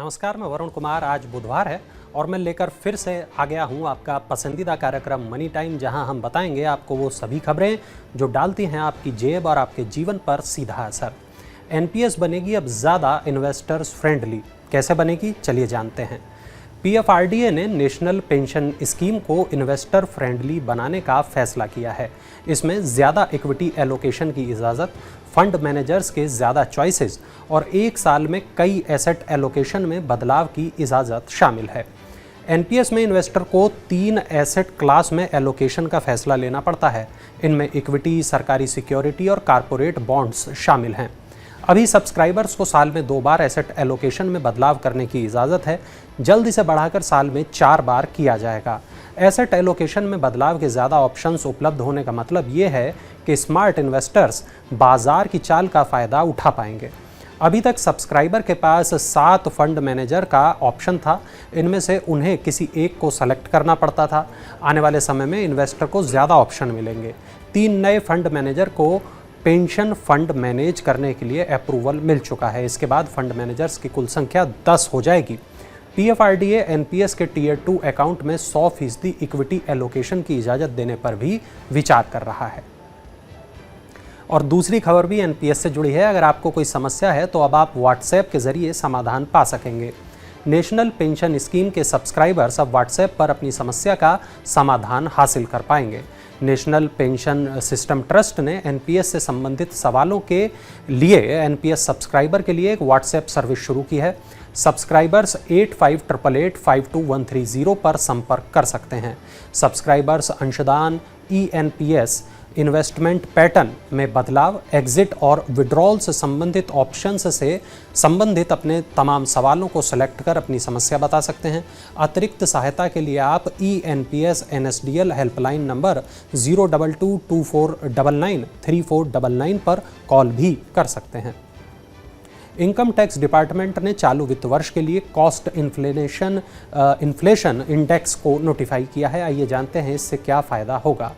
नमस्कार, मैं वरुण कुमार। आज बुधवार है और मैं लेकर फिर से आ गया हूँ आपका पसंदीदा कार्यक्रम मनी टाइम, जहां हम बताएंगे आपको वो सभी खबरें जो डालती हैं आपकी जेब और आपके जीवन पर सीधा असर। एनपीएस बनेगी अब ज़्यादा इन्वेस्टर्स फ्रेंडली। कैसे बनेगी, चलिए जानते हैं। पीएफआरडीए ने नेशनल पेंशन स्कीम को इन्वेस्टर फ्रेंडली बनाने का फैसला किया है। इसमें ज़्यादा इक्विटी एलोकेशन की इजाज़त, फंड मैनेजर्स के ज़्यादा चॉइसेस और एक साल में कई एसेट एलोकेशन में बदलाव की इजाज़त शामिल है। एनपीएस में इन्वेस्टर को 3 एसेट क्लास में एलोकेशन का फैसला लेना पड़ता है। इनमें इक्विटी, सरकारी सिक्योरिटी और कारपोरेट बॉन्ड्स शामिल हैं। अभी सब्सक्राइबर्स को साल में 2 बार एसेट एलोकेशन में बदलाव करने की इजाज़त है। जल्द इसे बढ़ाकर साल में 4 बार किया जाएगा। एसेट एलोकेशन में बदलाव के ज़्यादा ऑप्शंस उपलब्ध होने का मतलब ये है कि स्मार्ट इन्वेस्टर्स बाजार की चाल का फ़ायदा उठा पाएंगे। अभी तक सब्सक्राइबर के पास 7 फंड मैनेजर का ऑप्शन था। इनमें से उन्हें किसी एक को सेलेक्ट करना पड़ता था। आने वाले समय में इन्वेस्टर को ज़्यादा ऑप्शन मिलेंगे। 3 नए फंड मैनेजर को पेंशन फंड मैनेज करने के लिए अप्रूवल मिल चुका है। इसके बाद फंड मैनेजर्स की कुल संख्या 10 हो जाएगी। पीएफआरडीए एनपीएस के टीयर 2 अकाउंट में 100% इक्विटी एलोकेशन की इजाज़त देने पर भी विचार कर रहा है। और दूसरी खबर भी एनपीएस से जुड़ी है। अगर आपको कोई समस्या है तो अब आप व्हाट्सएप के जरिए समाधान पा सकेंगे। नेशनल पेंशन स्कीम के सब्सक्राइबर्स अब व्हाट्सएप पर अपनी समस्या का समाधान हासिल कर पाएंगे। नेशनल पेंशन सिस्टम ट्रस्ट ने एनपीएस से संबंधित सवालों के लिए एनपीएस सब्सक्राइबर के लिए एक व्हाट्सएप सर्विस शुरू की है। सब्सक्राइबर्स 8588852130 पर संपर्क कर सकते हैं। सब्सक्राइबर्स अंशदान, ईएनपीएस, इन्वेस्टमेंट पैटर्न में बदलाव, एग्जिट और विड्रॉल से संबंधित ऑप्शंस से संबंधित अपने तमाम सवालों को सेलेक्ट कर अपनी समस्या बता सकते हैं। अतिरिक्त सहायता के लिए आप ईएनपीएस एनएसडीएल हेल्पलाइन नंबर 02224993499 पर कॉल भी कर सकते हैं। इनकम टैक्स डिपार्टमेंट ने चालू वित्त वर्ष के लिए कॉस्ट इन्फ्लेशन इंडेक्स को नोटिफाई किया है। आइए जानते हैं इससे क्या फ़ायदा होगा।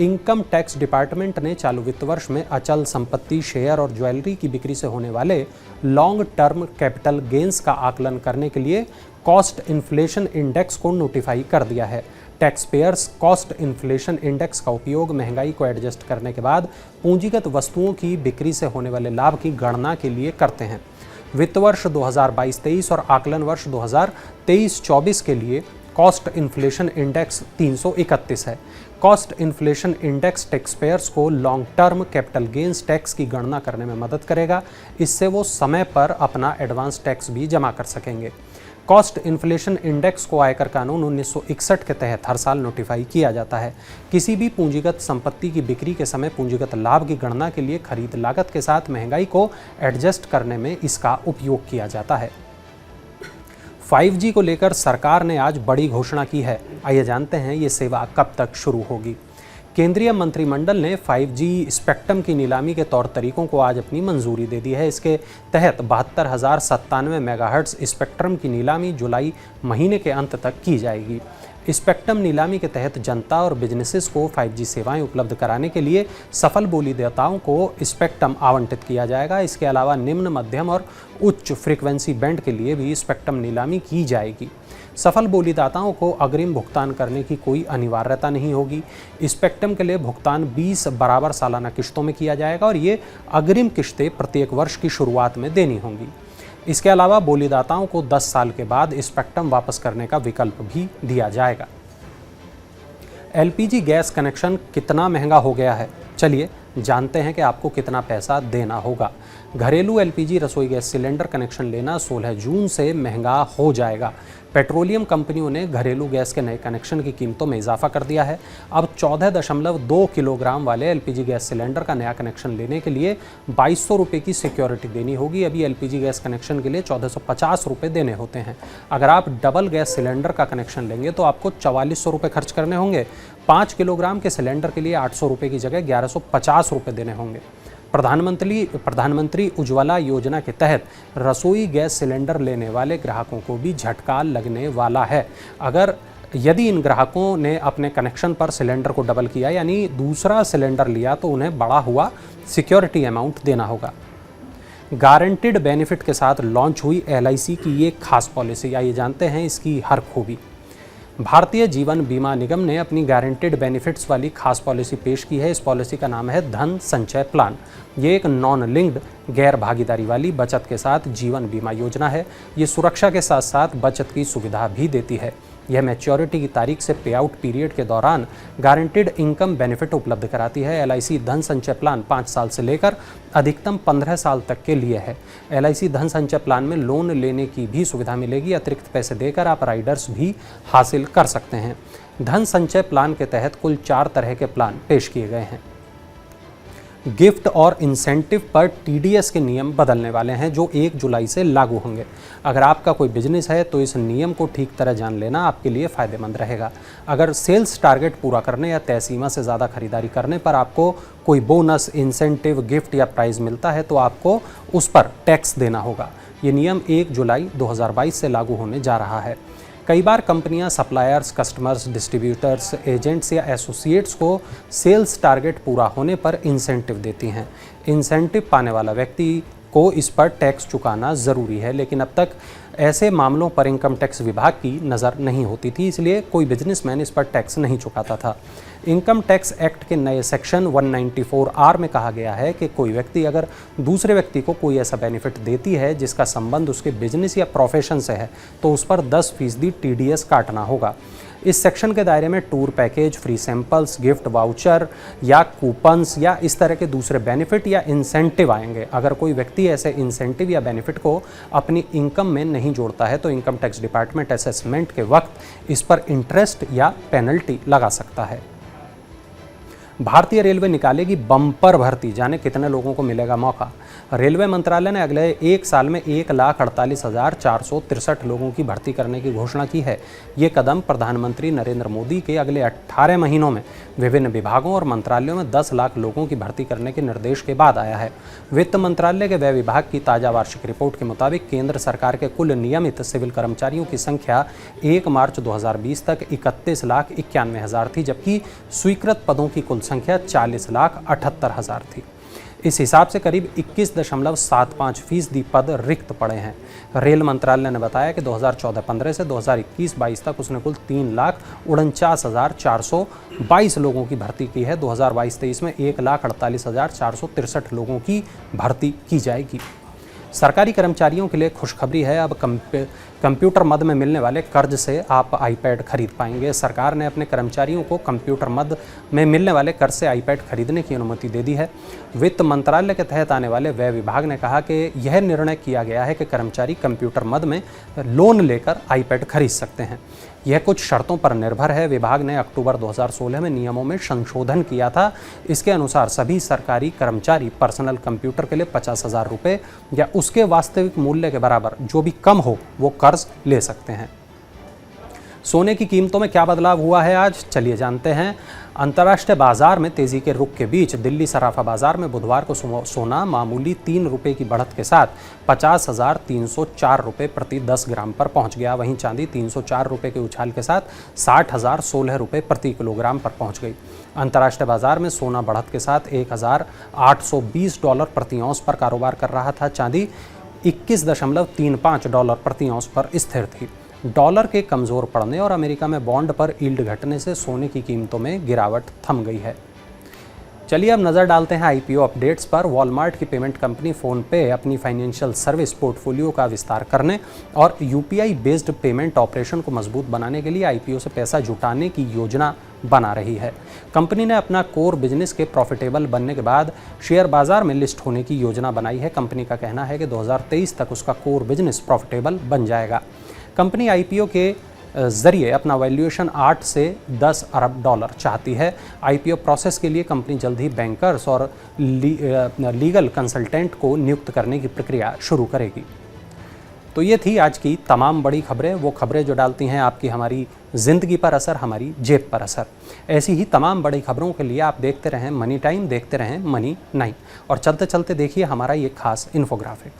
इनकम टैक्स डिपार्टमेंट ने चालू वित्त वर्ष में अचल संपत्ति, शेयर और ज्वेलरी की बिक्री से होने वाले लॉन्ग टर्म कैपिटल गेंस का आकलन करने के लिए कॉस्ट इन्फ्लेशन इंडेक्स को नोटिफाई कर दिया है। Tax payers cost inflation index का उपयोग महंगाई को एडजस्ट करने के बाद पूंजीगत वस्तुओं की बिक्री से होने वाले लाभ की गणना के लिए करते हैं। वित्त वर्ष 2022-23 और आकलन वर्ष 2023-24 के लिए कॉस्ट इन्फ्लेशन इंडेक्स 331 है। Cost inflation index tax payers को long term capital gains tax की गणना करने में मदद करेगा। इससे वो समय पर अपना एडवांस टैक्स भी जमा कर सकेंगे। कॉस्ट इन्फ्लेशन इंडेक्स को आयकर कानून 1961 के तहत हर साल नोटिफाई किया जाता है। किसी भी पूंजीगत संपत्ति की बिक्री के समय पूंजीगत लाभ की गणना के लिए खरीद लागत के साथ महंगाई को एडजस्ट करने में इसका उपयोग किया जाता है। 5G को लेकर सरकार ने आज बड़ी घोषणा की है। आइए जानते हैं ये सेवा कब तक शुरू होगी। केंद्रीय मंत्रिमंडल ने 5G स्पेक्ट्रम की नीलामी के तौर तरीकों को आज अपनी मंजूरी दे दी है। इसके तहत 72,097 मेगाहर्ट्ज स्पेक्ट्रम की नीलामी जुलाई महीने के अंत तक की जाएगी। स्पेक्ट्रम नीलामी के तहत जनता और बिजनेसेस को 5G सेवाएं उपलब्ध कराने के लिए सफल बोलीदाताओं को स्पेक्ट्रम आवंटित किया जाएगा। इसके अलावा निम्न, मध्यम और उच्च फ्रीक्वेंसी बैंड के लिए भी स्पेक्ट्रम नीलामी की जाएगी। सफल बोलीदाताओं को अग्रिम भुगतान करने की कोई अनिवार्यता नहीं होगी। स्पेक्ट्रम के लिए भुगतान 20 बराबर सालाना किश्तों में किया जाएगा और ये अग्रिम किश्तें प्रत्येक वर्ष की शुरुआत में देनी होंगी। इसके अलावा बोलीदाताओं को 10 साल के बाद स्पेक्ट्रम वापस करने का विकल्प भी दिया जाएगा। एलपीजी गैस कनेक्शन कितना महंगा हो गया है, चलिए जानते हैं कि आपको कितना पैसा देना होगा। घरेलू एलपीजी रसोई गैस सिलेंडर कनेक्शन लेना 16 जून से महंगा हो जाएगा। पेट्रोलियम कंपनियों ने घरेलू गैस के नए कनेक्शन की कीमतों में इजाफा कर दिया है। अब 14.2 किलोग्राम वाले एलपीजी गैस सिलेंडर का नया कनेक्शन लेने के लिए 2200 रुपये की सिक्योरिटी देनी होगी। अभी एलपीजी गैस कनेक्शन के लिए 1450 रुपये देने होते हैं। अगर आप डबल गैस सिलेंडर का कनेक्शन लेंगे तो आपको 4400 रुपये खर्च करने होंगे। 5 किलोग्राम के सिलेंडर के लिए 800 रुपये की जगह 1150 रुपये देने होंगे। प्रधानमंत्री उज्ज्वला योजना के तहत रसोई गैस सिलेंडर लेने वाले ग्राहकों को भी झटका लगने वाला है। यदि इन ग्राहकों ने अपने कनेक्शन पर सिलेंडर को डबल किया यानी दूसरा सिलेंडर लिया तो उन्हें बढ़ा हुआ सिक्योरिटी अमाउंट देना होगा। गारंटेड बेनिफिट के साथ लॉन्च हुई LIC की ये खास पॉलिसी, आइए जानते हैं इसकी हर खूबी। भारतीय जीवन बीमा निगम ने अपनी गारंटेड बेनिफिट्स वाली खास पॉलिसी पेश की है। इस पॉलिसी का नाम है धन संचय प्लान। ये एक नॉन लिंक्ड गैर भागीदारी वाली बचत के साथ जीवन बीमा योजना है। ये सुरक्षा के साथ साथ बचत की सुविधा भी देती है। यह मैच्योरिटी की तारीख से पे आउट पीरियड के दौरान गारंटेड इनकम बेनिफिट उपलब्ध कराती है। LIC धन संचय प्लान 5 साल से लेकर अधिकतम 15 साल तक के लिए है। LIC धन संचय प्लान में लोन लेने की भी सुविधा मिलेगी। अतिरिक्त पैसे देकर आप राइडर्स भी हासिल कर सकते हैं। धन संचय प्लान के तहत कुल 4 तरह के प्लान पेश किए गए हैं। गिफ्ट और इंसेंटिव पर TDS के नियम बदलने वाले हैं जो 1 जुलाई से लागू होंगे। अगर आपका कोई बिजनेस है तो इस नियम को ठीक तरह जान लेना आपके लिए फ़ायदेमंद रहेगा। अगर सेल्स टारगेट पूरा करने या तय सीमा से ज़्यादा खरीदारी करने पर आपको कोई बोनस, इंसेंटिव, गिफ्ट या प्राइज़ मिलता है तो आपको उस पर टैक्स देना होगा। ये नियम 1 जुलाई 2022 से लागू होने जा रहा है। कई बार कंपनियां सप्लायर्स, कस्टमर्स, डिस्ट्रीब्यूटर्स, एजेंट्स या एसोसिएट्स को सेल्स टारगेट पूरा होने पर इंसेंटिव देती हैं। इंसेंटिव पाने वाला व्यक्ति को इस पर टैक्स चुकाना ज़रूरी है, लेकिन अब तक ऐसे मामलों पर इनकम टैक्स विभाग की नज़र नहीं होती थी, इसलिए कोई बिजनेसमैन इस पर टैक्स नहीं चुकाता था। इनकम टैक्स एक्ट के नए सेक्शन 194R में कहा गया है कि कोई व्यक्ति अगर दूसरे व्यक्ति को कोई ऐसा बेनिफिट देती है जिसका संबंध उसके बिजनेस या प्रोफेशन से है तो उस पर 10% TDS काटना होगा। इस सेक्शन के दायरे में tour package, free samples, gift voucher या कूपन्स या इस तरह के दूसरे बेनिफिट या इंसेंटिव आएंगे। अगर कोई व्यक्ति ऐसे इंसेंटिव या बेनिफिट को अपनी इनकम में नहीं जोड़ता है तो इनकम टैक्स डिपार्टमेंट असेसमेंट के वक्त इस पर इंटरेस्ट या पेनल्टी लगा सकता है। भारतीय रेलवे निकालेगी बम्पर भर्ती, जाने कितने लोगों को मिलेगा मौका। रेलवे मंत्रालय ने अगले 1 साल में 1,48,463 लोगों की भर्ती करने की घोषणा की है। ये कदम प्रधानमंत्री नरेंद्र मोदी के अगले 18 महीनों में विभिन्न विभागों और मंत्रालयों में 10 लाख लोगों की भर्ती करने के निर्देश के बाद आया है। वित्त मंत्रालय के व्यय विभाग की ताज़ा वार्षिक रिपोर्ट के मुताबिक केंद्र सरकार के कुल नियमित सिविल कर्मचारियों की संख्या 1 मार्च 2020 तक 31,91,000 थी, जबकि स्वीकृत पदों की कुल संख्या 40,78,000 थी। इस हिसाब से करीब 21.75% पद रिक्त पड़े हैं। रेल मंत्रालय ने बताया कि 2014-15 से 2021-22 तक उसने कुल 3,49,422 लोगों की भर्ती की है। 2022-23 में 1,48,463 लोगों की भर्ती की जाएगी। सरकारी कर्मचारियों के लिए खुशखबरी है, अब कंप्यूटर मद में मिलने वाले कर्ज से आप iPad खरीद पाएंगे। सरकार ने अपने कर्मचारियों को कंप्यूटर मद में मिलने वाले कर्ज से iPad खरीदने की अनुमति दे दी है। वित्त मंत्रालय के तहत आने वाले व्यय विभाग ने कहा कि यह निर्णय किया गया है कि कर्मचारी कंप्यूटर मद में लोन लेकर iPad खरीद सकते हैं। यह कुछ शर्तों पर निर्भर है। विभाग ने अक्टूबर 2016 में नियमों में संशोधन किया था। इसके अनुसार सभी सरकारी कर्मचारी पर्सनल कंप्यूटर के लिए 50,000 रुपये या उसके वास्तविक मूल्य के बराबर जो भी कम हो वो कर्ज ले सकते हैं। सोने की कीमतों में क्या बदलाव हुआ है आज, चलिए जानते हैं। अंतर्राष्ट्रीय बाजार में तेजी के रुख के बीच दिल्ली सराफा बाजार में बुधवार को सोना मामूली 3 रुपये की बढ़त के साथ 50,304 रुपये प्रति 10 ग्राम पर पहुंच गया। वहीं चांदी 304 रुपये के उछाल के साथ 60,016 रुपये प्रति किलोग्राम पर पहुंच गई। अंतर्राष्ट्रीय बाजार में सोना बढ़त के साथ $1,820 प्रति औंस पर कारोबार कर रहा था। चांदी $21.35 प्रति औंस पर स्थिर थी। डॉलर के कमज़ोर पड़ने और अमेरिका में बॉन्ड पर यील्ड घटने से सोने की कीमतों में गिरावट थम गई है। चलिए अब नज़र डालते हैं IPO अपडेट्स पर। वॉलमार्ट की पेमेंट कंपनी फ़ोनपे अपनी फाइनेंशियल सर्विस पोर्टफोलियो का विस्तार करने और UPI बेस्ड पेमेंट ऑपरेशन को मजबूत बनाने के लिए IPO से पैसा जुटाने की योजना बना रही है। कंपनी ने अपना कोर बिजनेस के प्रॉफिटेबल बनने के बाद शेयर बाजार में लिस्ट होने की योजना बनाई है। कंपनी का कहना है कि 2023 तक उसका कोर बिजनेस प्रॉफिटेबल बन जाएगा। कंपनी IPO के जरिए अपना वैल्यूएशन 8 से 10 अरब डॉलर चाहती है। IPO प्रोसेस के लिए कंपनी जल्द ही बैंकर्स और लीगल कंसल्टेंट को नियुक्त करने की प्रक्रिया शुरू करेगी। तो ये थी आज की तमाम बड़ी खबरें, वो खबरें जो डालती हैं आपकी हमारी ज़िंदगी पर असर, हमारी जेब पर असर। ऐसी ही तमाम बड़ी खबरों के लिए आप देखते रहें मनी टाइम, देखते रहें मनी 9 और चलते चलते देखिए हमारा ये खास इन्फोग्राफिक।